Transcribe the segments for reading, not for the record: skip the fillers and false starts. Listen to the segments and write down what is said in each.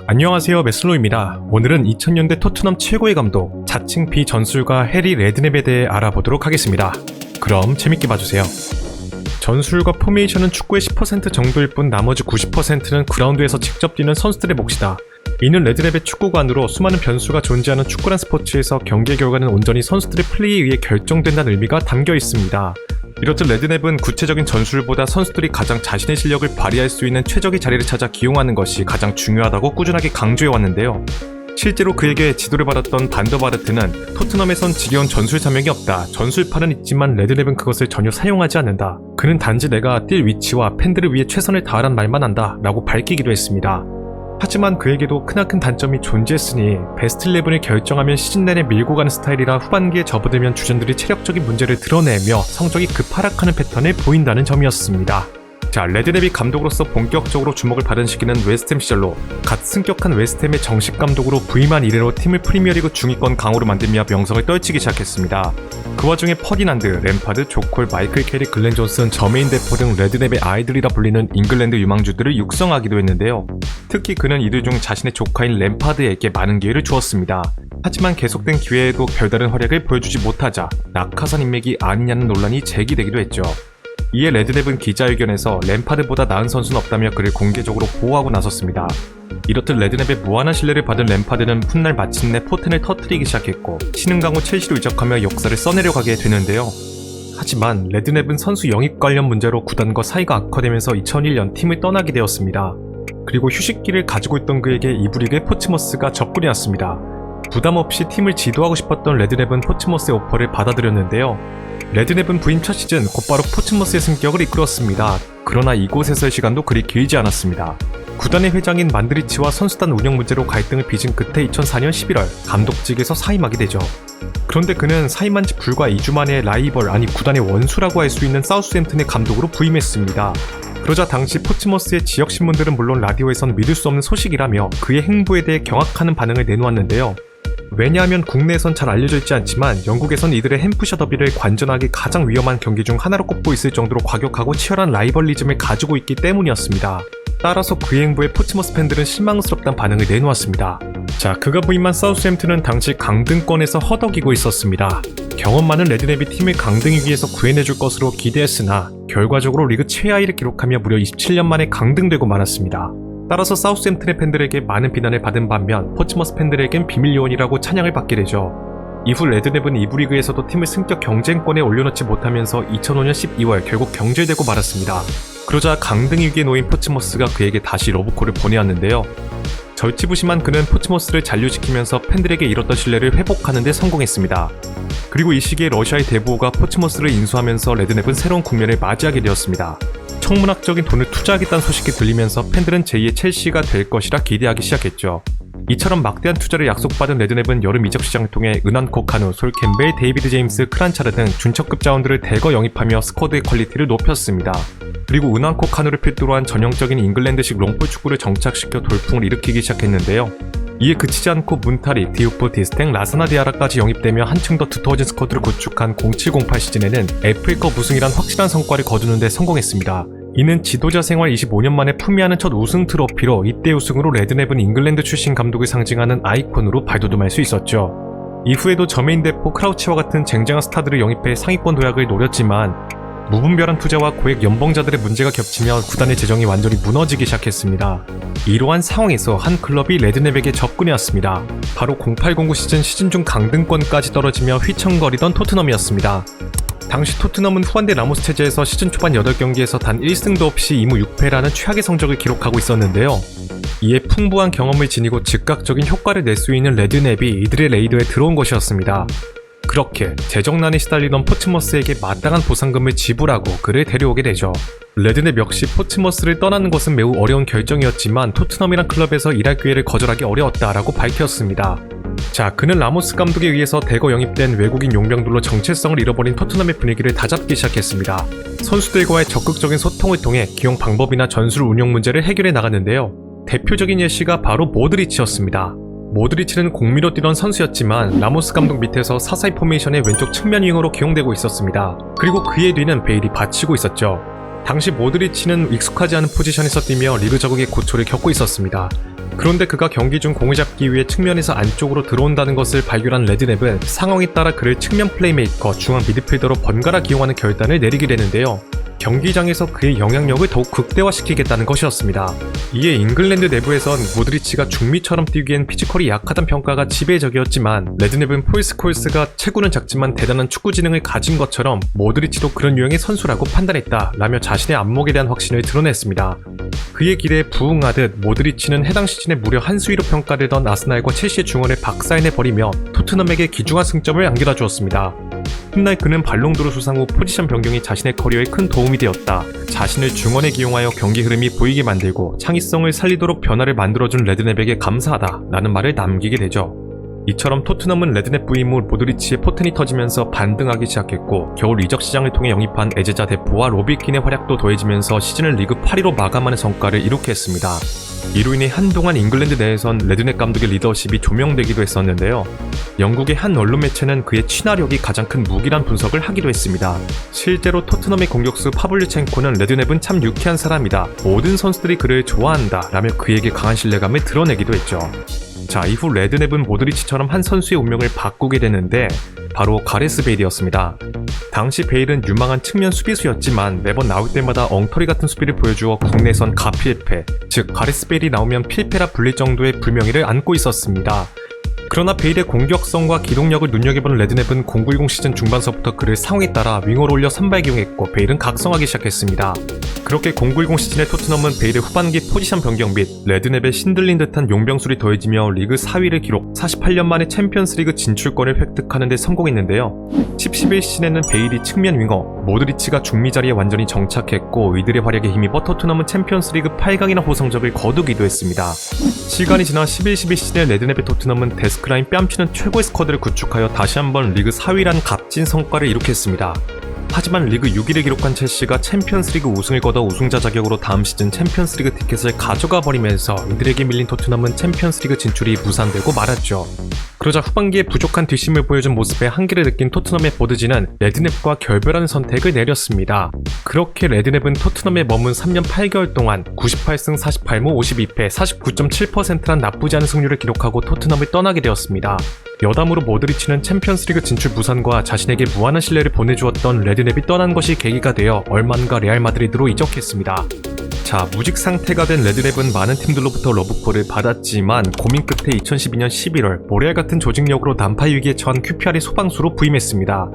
안녕하세요, 메슬로입니다. 오늘은 2000년대 토트넘 최고의 감독, 자칭 비전술가 해리 레드냅에 대해 알아보도록 하겠습니다. 그럼 재밌게 봐주세요. 전술과 포메이션은 축구의 10% 정도일 뿐 나머지 90%는 그라운드에서 직접 뛰는 선수들의 몫이다. 이는 레드냅의 축구관으로 수많은 변수가 존재하는 축구란 스포츠에서 경기의 결과는 온전히 선수들의 플레이에 의해 결정된다는 의미가 담겨 있습니다. 이렇듯 레드냅은 구체적인 전술보다 선수들이 가장 자신의 실력을 발휘할 수 있는 최적의 자리를 찾아 기용하는 것이 가장 중요하다고 꾸준하게 강조해왔는데요. 실제로 그에게 지도를 받았던 반더바르트는 토트넘에선 지겨운 전술 자명이 없다. 전술판은 있지만 레드냅은 그것을 전혀 사용하지 않는다. 그는 단지 내가 뛸 위치와 팬들을 위해 최선을 다하란 말만 한다 라고 밝히기도 했습니다. 하지만 그에게도 크나큰 단점이 존재했으니 베스트 11을 결정하면 시즌 내내 밀고 가는 스타일이라 후반기에 접어들면 주전들이 체력적인 문제를 드러내며 성적이 급하락하는 패턴을 보인다는 점이었습니다. 자, 레드냅이 감독으로서 본격적으로 주목을 받은 시기는 웨스트햄 시절로 갓 승격한 웨스트햄의 정식 감독으로 부임한 이래로 팀을 프리미어리그 중위권 강호로 만들며 명성을 떨치기 시작했습니다. 그 와중에 퍼디난드, 램파드, 조콜, 마이클 캐리, 글렌 존슨, 저메인 데포 등 레드냅의 아이들이라 불리는 잉글랜드 유망주들을 육성하기도 했는데요. 특히 그는 이들 중 자신의 조카인 램파드에게 많은 기회를 주었습니다. 하지만 계속된 기회에도 별다른 활약을 보여주지 못하자 낙하산 인맥이 아니냐는 논란이 제기되기도 했죠. 이에 레드냅은 기자회견에서 램파드보다 나은 선수는 없다며 그를 공개적으로 보호하고 나섰습니다. 이렇듯 레드냅의 무한한 신뢰를 받은 램파드는 훗날 마침내 포텐을 터뜨리기 시작했고 신흥강호 첼시로 이적하며 역사를 써내려가게 되는데요. 하지만 레드냅은 선수 영입 관련 문제로 구단과 사이가 악화되면서 2001년 팀을 떠나게 되었습니다. 그리고 휴식기를 가지고 있던 그에게 이브리그의 포츠머스가 접근해 왔습니다. 부담 없이 팀을 지도하고 싶었던 레드냅은 포츠머스의 오퍼를 받아들였는데요. 레드냅은 부임 첫 시즌 곧바로 포츠머스의 승격을 이끌었습니다. 그러나 이곳에서의 시간도 그리 길지 않았습니다. 구단의 회장인 만드리치와 선수단 운영 문제로 갈등을 빚은 끝에 2004년 11월 감독직에서 사임하게 되죠. 그런데 그는 사임한 지 불과 2주 만에 라이벌 아니 구단의 원수라고 할 수 있는 사우스햄튼의 감독으로 부임했습니다. 그러자 당시 포츠머스의 지역신문들은 물론 라디오에선 믿을 수 없는 소식이라며 그의 행보에 대해 경악하는 반응을 내놓았는데요. 왜냐하면 국내에선 잘 알려져 있지 않지만 영국에선 이들의 햄프셔 더비를 관전하기 가장 위험한 경기 중 하나로 꼽고 있을 정도로 과격하고 치열한 라이벌리즘을 가지고 있기 때문이었습니다. 따라서 그의 행보에 포츠머스 팬들은 실망스럽다는 반응을 내놓았습니다. 자, 그가 부임한 사우스햄튼은 당시 강등권에서 허덕이고 있었습니다. 경험 많은 레드냅이 팀을 강등 위기에서 구해내줄 것으로 기대했으나 결과적으로 리그 최하위를 기록하며 무려 27년 만에 강등되고 말았습니다. 따라서 사우스햄튼의 팬들에게 많은 비난을 받은 반면 포츠머스 팬들에겐 비밀 요원이라고 찬양을 받게 되죠. 이후 레드냅은 이브리그에서도 팀을 승격 경쟁권에 올려놓지 못하면서 2005년 12월 결국 경질되고 말았습니다. 그러자 강등 위기에 놓인 포츠머스가 그에게 다시 러브콜을 보내왔는데요. 절치부심한 그는 포츠머스를 잔류시키면서 팬들에게 잃었던 신뢰를 회복하는 데 성공했습니다. 그리고 이 시기에 러시아의 대부호가 포츠머스를 인수하면서 레드냅은 새로운 국면을 맞이하게 되었습니다. 천문학적인 돈을 투자하겠다는 소식이 들리면서 팬들은 제2의 첼시가 될 것이라 기대하기 시작했죠. 이처럼 막대한 투자를 약속받은 레드냅은 여름 이적 시장을 통해 은한코 카누, 솔 캠벨, 데이비드 제임스, 크란차르 등 준척급 자원들을 대거 영입하며 스쿼드의 퀄리티를 높였습니다. 그리고 은한코 카누를 필두로 한 전형적인 잉글랜드식 롱볼 축구를 정착시켜 돌풍을 일으키기 시작했는데요. 이에 그치지 않고 문타리, 디우프, 디스탱, 라사나 디아라까지 영입되며 한층 더 두터워진 스쿼드를 구축한 07-08 시즌에는 FA컵 우승이란 확실한 성과를 거두는 데 성공했습니다. 이는 지도자 생활 25년 만에 품위하는 첫 우승 트로피로 이때 우승으로 레드냅은 잉글랜드 출신 감독을 상징하는 아이콘으로 발돋움할 수 있었죠. 이후에도 저메인 데포, 크라우치와 같은 쟁쟁한 스타들을 영입해 상위권 도약을 노렸지만 무분별한 투자와 고액 연봉자들의 문제가 겹치며 구단의 재정이 완전히 무너지기 시작했습니다. 이러한 상황에서 한 클럽이 레드냅에게 접근해왔습니다. 바로 08-09 시즌 중 강등권까지 떨어지며 휘청거리던 토트넘이었습니다. 당시 토트넘은 후반대 라모스 체제에서 시즌 초반 8경기에서 단 1승도 없이 2무 6패라는 최악의 성적을 기록하고 있었는데요. 이에 풍부한 경험을 지니고 즉각적인 효과를 낼 수 있는 레드냅이 이들의 레이더에 들어온 것이었습니다. 그렇게 재정난에 시달리던 포츠머스에게 마땅한 보상금을 지불하고 그를 데려오게 되죠. 레드냅 역시 포츠머스를 떠나는 것은 매우 어려운 결정이었지만 토트넘이란 클럽에서 일할 기회를 거절하기 어려웠다라고 밝혔습니다. 자, 그는 라모스 감독에 의해서 대거 영입된 외국인 용병들로 정체성을 잃어버린 토트넘의 분위기를 다잡기 시작했습니다. 선수들과의 적극적인 소통을 통해 기용 방법이나 전술 운영 문제를 해결해 나갔는데요. 대표적인 예시가 바로 모드리치였습니다. 모드리치는 공미로 뛰던 선수였지만 라모스 감독 밑에서 사사이 포메이션의 왼쪽 측면 윙어로 기용되고 있었습니다. 그리고 그의 뒤는 베일이 받치고 있었죠. 당시 모드리치는 익숙하지 않은 포지션에서 뛰며 리그 적응의 고초를 겪고 있었습니다. 그런데 그가 경기 중 공을 잡기 위해 측면에서 안쪽으로 들어온다는 것을 발견한 레드냅은 상황에 따라 그를 측면 플레이메이커, 중앙 미드필더로 번갈아 기용하는 결단을 내리게 되는데요. 경기장에서 그의 영향력을 더욱 극대화시키겠다는 것이었습니다. 이에 잉글랜드 내부에선 모드리치가 중미처럼 뛰기엔 피지컬이 약하다는 평가가 지배적이었지만 레드냅은 폴 스콜스가 체구는 작지만 대단한 축구 지능을 가진 것처럼 모드리치도 그런 유형의 선수라고 판단했다 라며 자신의 안목에 대한 확신을 드러냈습니다. 그의 길에 부응하듯 모드리치는 해당 시즌에 무려 한 수위로 평가되던 아스날과 첼시의 중원을 박살내버리며 토트넘에게 귀중한 승점을 안겨다 주었습니다. 훗날 그는 발롱도르 수상 후 포지션 변경이 자신의 커리어에 큰 도움이 되었다. 자신을 중원에 기용하여 경기 흐름이 보이게 만들고 창의성을 살리도록 변화를 만들어준 레드냅에게 감사하다 라는 말을 남기게 되죠. 이처럼 토트넘은 레드냅 부임 후 모드리치의 포텐이 터지면서 반등하기 시작했고 겨울 이적 시장을 통해 영입한 에제자 데포와 로비킨의 활약도 더해지면서 시즌을 리그 8위로 마감하는 성과를 이룩해 했습니다. 이로 인해 한동안 잉글랜드 내에선 레드냅 감독의 리더십이 조명되기도 했었는데요. 영국의 한 언론 매체는 그의 친화력이 가장 큰 무기란 분석을 하기도 했습니다. 실제로 토트넘의 공격수 파블류첸코는 레드냅은 참 유쾌한 사람이다. 모든 선수들이 그를 좋아한다. 라며 그에게 강한 신뢰감을 드러내기도 했죠. 자, 이후 레드냅은 모드리치처럼 한 선수의 운명을 바꾸게 되는데 바로 가레스 베일이었습니다. 당시 베일은 유망한 측면 수비수였지만 매번 나올 때마다 엉터리 같은 수비를 보여주어 국내선 가필패, 즉 가레스 베일이 나오면 필패라 불릴 정도의 불명예를 안고 있었습니다. 그러나 베일의 공격성과 기동력을 눈여겨보는 레드냅은 090 시즌 중반서부터 그를 상황에 따라 윙어로 올려 선발 기용했고 베일은 각성하기 시작했습니다. 그렇게 090 시즌의 토트넘은 베일의 후반기 포지션 변경 및 레드냅의 신들린 듯한 용병술이 더해지며 리그 4위를 기록, 48년 만에 챔피언스리그 진출권을 획득하는 데 성공했는데요. 10-11 시즌에는 베일이 측면 윙어, 모드리치가 중미 자리에 완전히 정착했고 이들의 활약에 힘입어 토트넘은 챔피언스리그 8강이나 호성적을 거두기도 했습니다. 시간이 지나 11-12 시즌의 레드냅의 토트넘은 데스크라인 뺨치는 최고의 스쿼드를 구축하여 다시 한번 리그 4위란 값진 성과를 이룩했습니다. 하지만 리그 6위를 기록한 첼시가 챔피언스리그 우승을 거둬 우승자 자격으로 다음 시즌 챔피언스리그 티켓을 가져가 버리면서 이들에게 밀린 토트넘은 챔피언스리그 진출이 무산되고 말았죠. 그러자 후반기에 부족한 뒷심을 보여준 모습에 한계를 느낀 토트넘의 보드진은 레드냅과 결별하는 선택을 내렸습니다. 그렇게 레드냅은 토트넘에 머문 3년 8개월 동안 98승 48무 52패 49.7%란 나쁘지 않은 승률을 기록하고 토트넘을 떠나게 되었습니다. 여담으로 모드리치는 챔피언스리그 진출 무산과 자신에게 무한한 신뢰를 보내주었던 레드냅이 떠난 것이 계기가 되어 얼마 안가 레알 마드리드로 이적했습니다. 자, 무직 상태가 된 레드냅은 많은 팀들로부터 러브콜을 받았지만 고민 끝에 2012년 11월 모레알 같은 조직력으로 난파 위기에 처한 QPR의 소방수로 부임했습니다.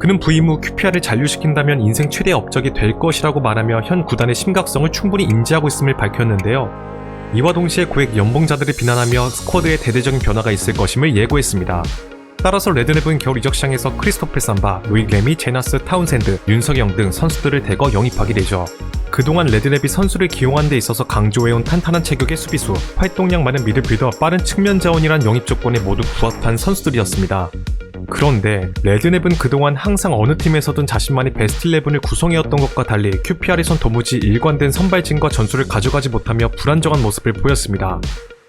그는 부임 후 QPR을 잔류시킨다면 인생 최대 업적이 될 것이라고 말하며 현 구단의 심각성을 충분히 인지하고 있음을 밝혔는데요. 이와 동시에 고액 연봉자들을 비난하며 스쿼드에 대대적인 변화가 있을 것임을 예고했습니다. 따라서 레드냅은 겨울 이적 시장에서 크리스토펠 삼바, 루이 레미, 제나스, 타운샌드, 윤석영 등 선수들을 대거 영입하게 되죠. 그동안 레드냅이 선수를 기용하는 데 있어서 강조해온 탄탄한 체격의 수비수, 활동량 많은 미드필더, 빠른 측면 자원이란 영입 조건에 모두 부합한 선수들이었습니다. 그런데 레드냅은 그동안 항상 어느 팀에서든 자신만의 베스트 11을 구성해왔던 것과 달리 QPR에선 도무지 일관된 선발진과 전술을 가져가지 못하며 불안정한 모습을 보였습니다.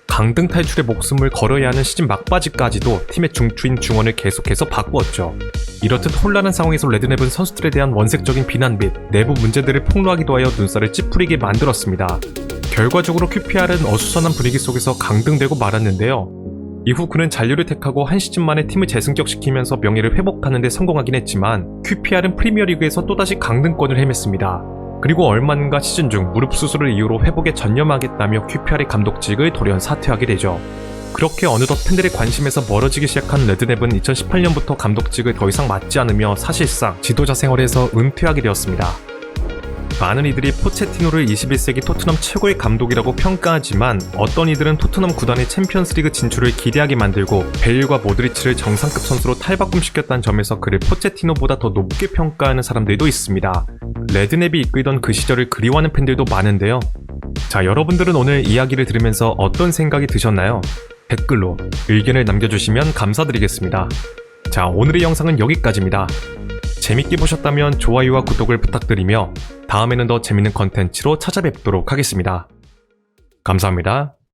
강등 탈출에 목숨을 걸어야 하는 시즌 막바지까지도 팀의 중추인 중원을 계속해서 바꾸었죠. 이렇듯 혼란한 상황에서 레드냅은 선수들에 대한 원색적인 비난 및 내부 문제들을 폭로하기도 하여 눈살을 찌푸리게 만들었습니다. 결과적으로 QPR은 어수선한 분위기 속에서 강등되고 말았는데요. 이후 그는 잔류를 택하고 한 시즌 만에 팀을 재승격시키면서 명예를 회복하는 데 성공하긴 했지만 QPR은 프리미어리그에서 또다시 강등권을 헤맸습니다. 그리고 얼마 안가 시즌 중 무릎 수술을 이유로 회복에 전념하겠다며 QPR의 감독직을 돌연 사퇴하게 되죠. 그렇게 어느덧 팬들의 관심에서 멀어지기 시작한 레드냅은 2018년부터 감독직을 더 이상 맡지 않으며 사실상 지도자 생활에서 은퇴하게 되었습니다. 많은 이들이 포체티노를 21세기 토트넘 최고의 감독이라고 평가하지만 어떤 이들은 토트넘 구단의 챔피언스리그 진출을 기대하게 만들고 베일과 모드리치를 정상급 선수로 탈바꿈시켰다는 점에서 그를 포체티노보다 더 높게 평가하는 사람들도 있습니다. 레드냅이 이끌던 그 시절을 그리워하는 팬들도 많은데요. 자, 여러분들은 오늘 이야기를 들으면서 어떤 생각이 드셨나요? 댓글로 의견을 남겨주시면 감사드리겠습니다. 자, 오늘의 영상은 여기까지입니다. 재밌게 보셨다면 좋아요와 구독을 부탁드리며 다음에는 더 재밌는 컨텐츠로 찾아뵙도록 하겠습니다. 감사합니다.